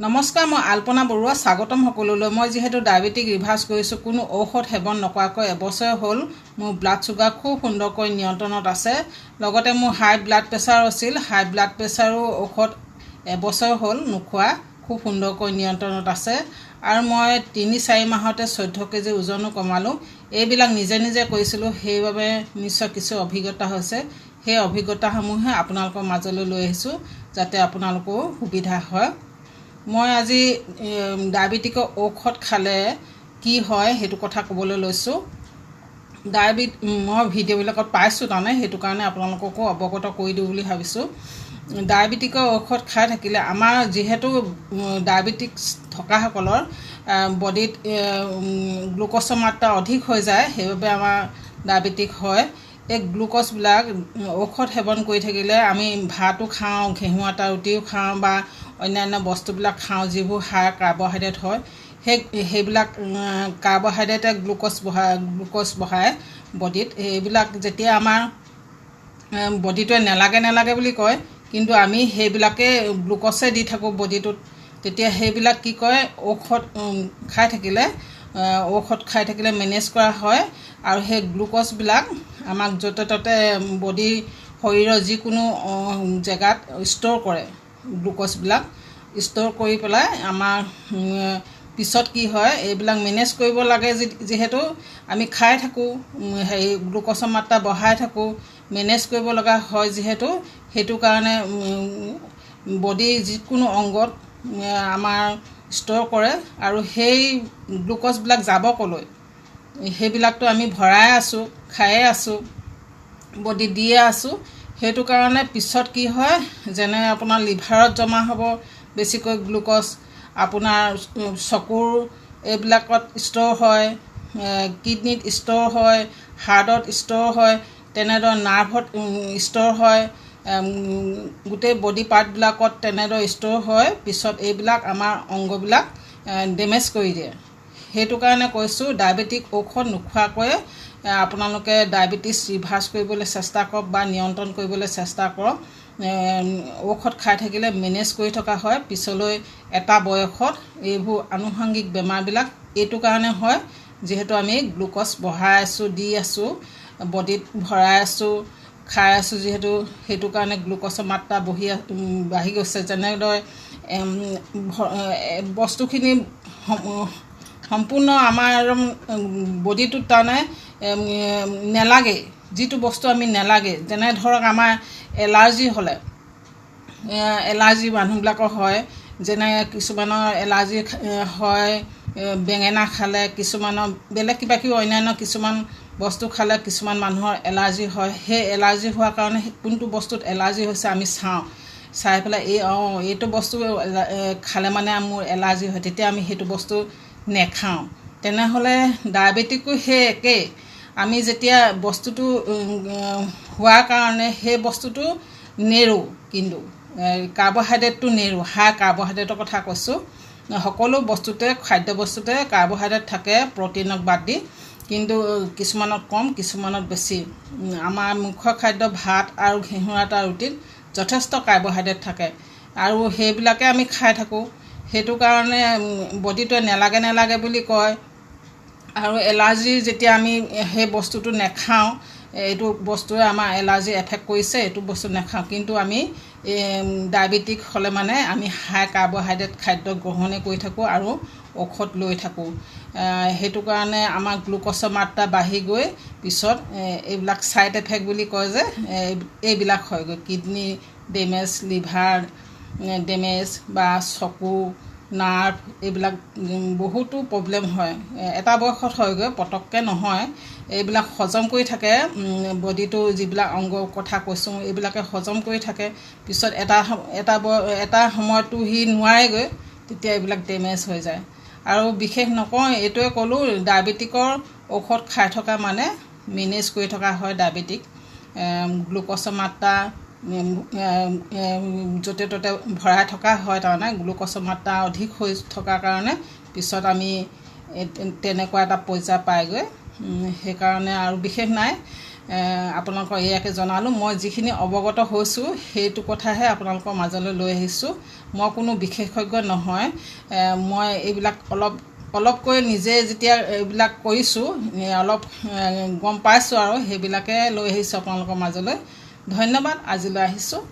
নমস্কাৰ, মই আল্পনা বৰুৱা স্বাগতম সকলোলৈ। মই যেহেতু ডায়েবেটিক ৰিভাৰ্ছ কৰিছোঁ, কোনো ঔষধ সেৱন নকৰাকৈ এবছৰ হ'ল। মোৰ ব্লাড চুগাৰ খুব সুন্দৰকৈ নিয়ন্ত্ৰণত আছে। লগতে মোৰ হাই ব্লাড প্ৰেছাৰ আছিল, হাই ব্লাড প্ৰেছাৰো ঔষধ এবছৰ হ'ল নোখোৱা, খুব সুন্দৰকৈ নিয়ন্ত্ৰণত আছে। আৰু মই ৩-৪ মাহতে 14 কেজি ওজনো কমালোঁ। এইবিলাক নিজে নিজে কৰিছিলোঁ, সেইবাবে নিশ্চয় কিছু অভিজ্ঞতা হৈছে। সেই অভিজ্ঞতাসমূহে আপোনালোকৰ মাজলৈ লৈ আহিছোঁ, যাতে আপোনালোকৰো সুবিধা হয়। মই আজি ডায়েবেটিকৰ ঔষধ খালে কি হয় সেইটো কথা ক'বলৈ লৈছোঁ। মই ভিডিঅ'বিলাকত পাইছোঁ তাৰমানে, সেইটো কাৰণে আপোনালোককো অৱগত কৰি দিওঁ বুলি ভাবিছোঁ। ডায়েবেটিকৰ ঔষধ খাই থাকিলে আমাৰ যিহেতু ডায়েবেটিক্স থকাসকলৰ বডিত গ্লুক'জৰ মাত্ৰা অধিক হৈ যায়, সেইবাবে আমাৰ ডায়েবেটিক হয়। এই গ্লুক'জবিলাক ঔষধ সেৱন কৰি থাকিলে আমি ভাতো খাওঁ, ঘেঁহু আটা ৰুটিও খাওঁ বা অন্যান্য বস্তুবিলাক খাওঁ, যিবোৰ হাই কাৰ্বহাইড্ৰেট হয়। সেইবিলাক কাৰ্বহাইড্ৰেটে গ্লুক'জ বঢ়ায় বডিত। এইবিলাক যেতিয়া আমাৰ বডিটোৱে নেলাগে বুলি কয়, কিন্তু আমি সেইবিলাকে গ্লুক'জে দি থাকোঁ বডিটোত, তেতিয়া সেইবিলাক কি কয়, ঔষধ খাই থাকিলে মেনেজ কৰা হয়। আৰু সেই গ্লুক'জবিলাক আমাক য'তে ত'তে শৰীৰৰ যিকোনো জেগাত ষ্ট'ৰ কৰে। গ্লুক'জবিলাক ষ্ট'ৰ কৰি পেলাই আমাৰ পিছত কি হয়, এইবিলাক মেনেজ কৰিব লাগে। যিহেতু আমি খাই থাকোঁ, গ্লুক'জৰ মাত্ৰা বঢ়াই থাকোঁ, মেনেজ কৰিব লগা হয় যিহেতু, সেইটো কাৰণে বডিৰ যিকোনো অংগত আমাৰ ষ্ট'ৰ কৰে। আৰু সেই গ্লুক'জবিলাক যাব ক'লৈ, সেইবিলাকতো আমি ভৰাই আছোঁ, খায়ে আছোঁ, বডিত দিয়ে আছোঁ। সেইটো কাৰণে পিছত কি হয়, যেনে আপোনাৰ লিভাৰত জমা হ'ব বেছিকৈ গ্লুক'জ, আপোনাৰ চকুৰ এইবিলাকত ষ্ট'ৰ হয়, কিডনীত ষ্ট'ৰ হয়, হাৰ্টত ষ্ট'ৰ হয়, তেনেদৰে নাৰ্ভত ষ্ট'ৰ হয়, গোটেই বডি পাৰ্টবিলাকত তেনেদৰে ষ্ট'ৰ হয়। পিছত এইবিলাক আমাৰ অংগবিলাক ডেমেজ কৰি দিয়ে। সেইটো কাৰণে কৈছোঁ, ডায়েবেটিক ঔষধ নোখোৱাকৈ আপোনালোকে ডায়েবেটিছ ৰিভাৰ্ছ কৰিবলৈ চেষ্টা কৰক বা নিয়ন্ত্ৰণ কৰিবলৈ চেষ্টা কৰক। ঔষধ খাই থাকিলে মেনেজ কৰি থকা হয়। পিছলৈ এটা বয়সত এইবোৰ আনুষংগিক বেমাৰবিলাক এইটো কাৰণে হয়, যিহেতু আমি গ্লুক'জ বঢ়াই আছোঁ, দি আছোঁ, বডিত ভৰাই আছোঁ, খাই আছোঁ যিহেতু, সেইটো কাৰণে গ্লুক'জৰ মাত্ৰা বাঢ়ি গৈছে। যেনেদৰে বস্তুখিনি সম্পূৰ্ণ আমাৰ বডিটোত তাৰমানে নেলাগে, যিটো বস্তু আমি নেলাগে, যেনে ধৰক আমাৰ এলাৰ্জি হ'লে, এলাৰ্জি মানুহবিলাকৰ হয়, যেনে কিছুমানৰ এলাৰ্জি হয় বেঙেনা খালে, কিছুমানৰ বেলেগ কিবাকিবি অন্যান্য কিছুমান বস্তু খালে কিছুমান মানুহৰ এলাৰ্জি হয়। সেই এলাৰ্জি হোৱাৰ কাৰণে কোনটো বস্তুত এলাৰ্জি হৈছে আমি চাই পেলাই এইটো বস্তু খালে মানে মোৰ এলাৰ্জি হয়, তেতিয়া আমি সেইটো বস্তু নেখাওঁ। তেনেহ'লে ডায়েবেটিকো সেই একেই। আমি যেতিয়া বস্তুটো হোৱাৰ কাৰণে সেই বস্তুটো নেৰোঁ, কিন্তু কাৰ্বহাইড্ৰেটটো নেৰোঁ। হাই কাৰ্বহাইড্ৰেটৰ কথা কৈছোঁ। সকলো বস্তুতে, খাদ্য বস্তুতে কাৰ্বহাইড্ৰেট থাকে, প্ৰ'টিনক বাদ দি, কিন্তু কিছুমানত কম, কিছুমানত বেছি। আমাৰ মুখ্য খাদ্য ভাত আৰু ঘেঁহু আটা ৰুটিত যথেষ্ট কাৰ্বহাইড্ৰেট থাকে, আৰু সেইবিলাকে আমি খাই থাকোঁ। সেইটো কাৰণে বডিটোৱে নেলাগে বুলি কয়। আৰু এলাৰ্জি যেতিয়া আমি সেই বস্তুটো নেখাওঁ, এইটো বস্তুৱে আমাৰ এলাৰ্জি এফেক্ট কৰিছে, এইটো বস্তু নেখাওঁ, কিন্তু আমি ডায়েবেটিক হ'লে মানে আমি হাই কাৰ্বহাইড্ৰেট খাদ্য গ্ৰহণে কৰি থাকোঁ আৰু ঔষধ লৈ থাকোঁ। সেইটো কাৰণে আমাৰ গ্লুক'জৰ মাত্ৰা বাঢ়ি গৈ পিছত এইবিলাক ছাইড এফেক্ট বুলি কয় যে, এইবিলাক হয়গৈ, কিডনী ডেমেজ, লিভাৰ ডেমেজ বা চকু, নাৰ্ভ, এইবিলাক বহুতো প্ৰব্লেম হয়। এটা বয়সত হয়গৈ, পটককৈ নহয়। এইবিলাক হজম কৰি থাকে, বডিটো যিবিলাক অংগৰ কথা কৈছোঁ, এইবিলাকে হজম কৰি থাকে। পিছত এটা সময়তো সি নোৱাৰেগৈ, তেতিয়া এইবিলাক ডেমেজ হৈ যায়। আৰু বিশেষ নকওঁ, এইটোৱে ক'লোঁ, ডায়েবেটিকৰ ঔষধ খাই থকা মানে মেনেজ কৰি থকা হয়। ডায়েবেটিক গ্লুক'জৰ মাত্ৰা য'তে ত'তে ভৰাই থকা হয়, তাৰমানে গ্লুক'জৰ মাত্ৰা অধিক হৈ থকাৰ কাৰণে পিছত আমি তেনেকুৱা এটা পৰ্যায় পাইগৈ। সেইকাৰণে আৰু বিশেষ নাই। আপোনালোকক এয়াকে জনালোঁ। মই যিখিনি অৱগত হৈছোঁ সেইটো কথাহে আপোনালোকৰ মাজলৈ লৈ আহিছোঁ। মই কোনো বিশেষজ্ঞ নহয়। মই এইবিলাক অলপকৈ নিজে যেতিয়া এইবিলাক কৰিছোঁ অলপ গম পাইছোঁ আৰু সেইবিলাকে লৈ আহিছোঁ আপোনালোকৰ মাজলৈ। ধন্যবাদ। আজিলৈ আহিছোঁ।